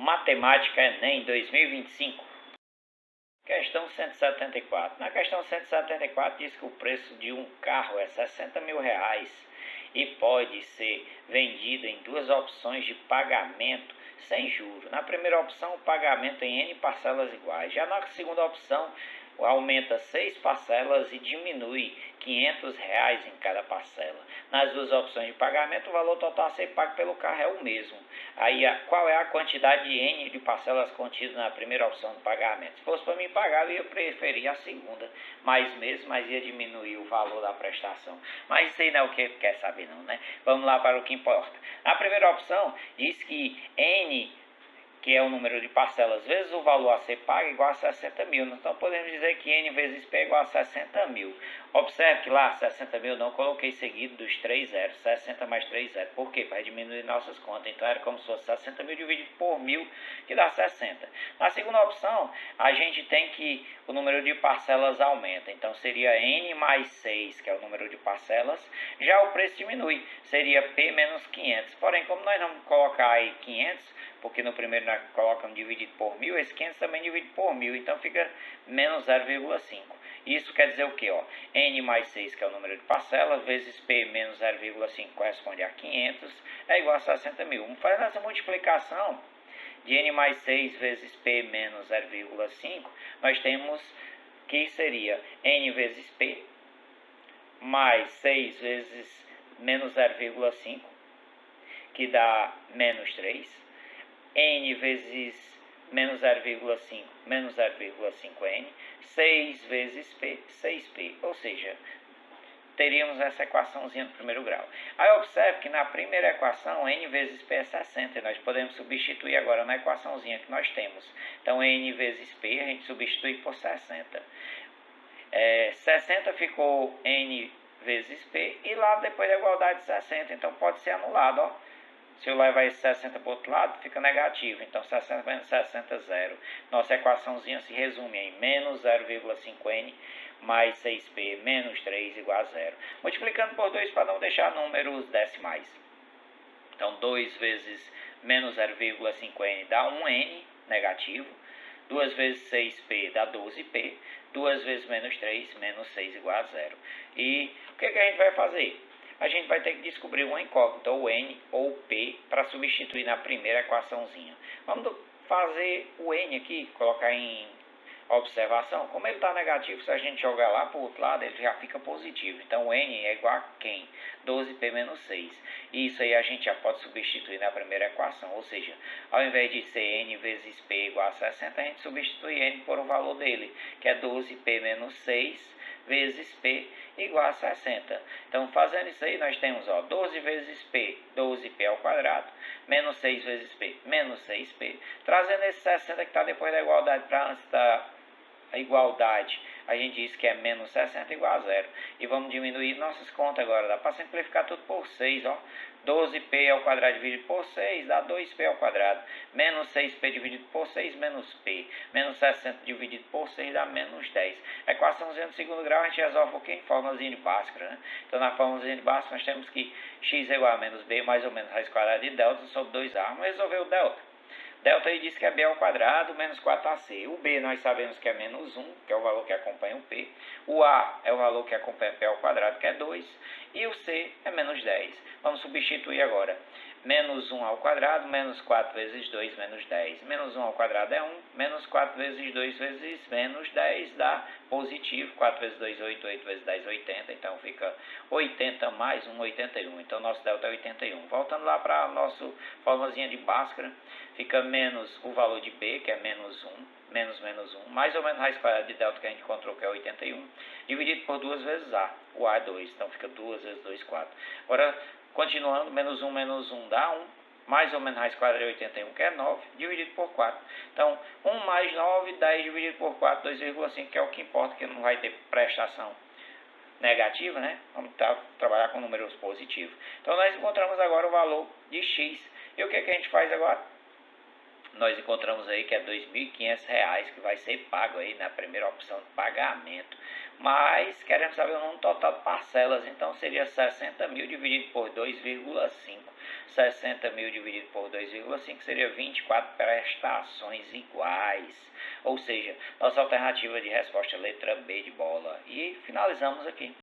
Matemática Enem 2025. Questão 174. Na questão 174 diz que o preço de um carro é R$60 mil e pode ser vendido em duas opções de pagamento sem juros. Na primeira opção, o pagamento em N parcelas iguais. Já na segunda opção, aumenta 6 parcelas e diminui R$500 em cada parcela. Nas duas opções de pagamento, o valor total a ser pago pelo carro é o mesmo. Aí, qual é a quantidade de N de parcelas contidas na primeira opção de pagamento? Se fosse para mim pagar, eu ia preferir a segunda, mas ia diminuir o valor da prestação. Mas isso aí não é o que quer saber não, né? Vamos lá para o que importa. Na primeira opção, diz que N, que é o número de parcelas vezes o valor a ser pago, é igual a 60 mil. Então, podemos dizer que N vezes P é igual a 60 mil. Observe que lá, 60 mil, não coloquei seguido dos 3 zeros. 60 mais 3 zeros. Por quê? Para diminuir nossas contas. Então, era como se fosse 60 mil dividido por 1000, que dá 60. Na segunda opção, a gente tem que o número de parcelas aumenta. Então, seria N mais 6, que é o número de parcelas. Já o preço diminui. Seria P menos 500. Porém, como nós não colocar aí 500, porque no primeiro nós colocamos dividido por 1000, esse 500 também dividido por 1000, então fica menos 0,5. Isso quer dizer o que? N mais 6, que é o número de parcelas, vezes P menos 0,5 corresponde a 500, é igual a 60 mil. Fazendo essa multiplicação de N mais 6 vezes P menos 0,5, nós temos que seria N vezes P mais 6 vezes menos 0,5, que dá menos 3. N vezes menos 0,5, menos 0,5N, 6 vezes P, 6P, ou seja, teríamos essa equaçãozinha do primeiro grau. Aí observe que na primeira equação, N vezes P é 60, e nós podemos substituir agora na equaçãozinha que nós temos. Então, N vezes P a gente substitui por 60. 60 ficou N vezes P, e lá depois da igualdade de 60, então pode ser anulado, ó. Se eu levar esse 60 para o outro lado, fica negativo. Então, 60 menos 60, 0. Nossa equaçãozinha se resume em menos 0,5N mais 6P menos 3 igual a 0. Multiplicando por 2 para não deixar números decimais. Então, 2 vezes menos 0,5N dá 1N negativo. 2 vezes 6P dá 12P. 2 vezes menos 3, menos 6 igual a 0. E o que a gente vai fazer? A gente vai ter que descobrir uma incógnita, ou N ou P, para substituir na primeira equaçãozinha. Vamos fazer o N aqui, colocar em observação. Como ele está negativo, se a gente jogar lá para o outro lado, ele já fica positivo. Então, o N é igual a quem? 12P menos 6. E isso aí a gente já pode substituir na primeira equação. Ou seja, ao invés de ser N vezes P igual a 60, a gente substitui N por o valor dele, que é 12P menos 6 vezes P igual a 60. Então, fazendo isso aí, nós temos 12 vezes P, 12P ao quadrado, menos 6 vezes P, menos 6P. Trazendo esse 60 que está depois da igualdade para antes da igualdade, a gente diz que é menos 60 igual a 0. E vamos diminuir nossas contas agora. Dá para simplificar tudo por 6, 12P ao quadrado dividido por 6 dá 2P ao quadrado. Menos 6P dividido por 6, menos P. Menos 60 dividido por 6 dá menos 10. A equaçãozinha do segundo grau a gente resolve um pouquinho em fórmulazinha de Bhaskara, né? Então, na fórmulazinha de Bhaskara nós temos que x é igual a menos B mais ou menos raiz quadrada de delta sobre 2A. Vamos resolver o delta. Delta aí diz que é B ao quadrado menos 4AC. O B nós sabemos que é menos 1, que é o valor que acompanha o P. O A é o valor que acompanha P ao quadrado, que é 2. E o C é menos 10. Vamos substituir agora. Menos 1 ao quadrado, menos 4 vezes 2, menos 10. Menos 1 ao quadrado é 1. Menos 4 vezes 2 vezes menos 10 dá positivo. 4 vezes 2, 8. 8 vezes 10, 80. Então, fica 80 mais 1, 81. Então, nosso delta é 81. Voltando lá para a nossa formulazinha de Bhaskara, fica menos o valor de B, que é menos 1. Menos 1, mais ou menos raiz quadrada de delta que a gente encontrou, que é 81, dividido por 2 vezes A. O A é 2, então fica 2 vezes 2, 4. Agora, continuando, menos 1 dá 1, mais ou menos raiz quadrada de 81, que é 9, dividido por 4. Então, 1 mais 9, 10 dividido por 4, 2,5, que é o que importa, que não vai ter prestação negativa, né? Vamos trabalhar com números positivos. Então, nós encontramos agora o valor de x. E o que a gente faz agora? Nós encontramos aí que é R$ 2.500 que vai ser pago aí na primeira opção de pagamento. Mas queremos saber o número total de parcelas, então seria 60 mil dividido por 2,5. 60 mil dividido por 2,5 seria 24 prestações iguais. Ou seja, nossa alternativa de resposta é letra B de bola. E finalizamos aqui.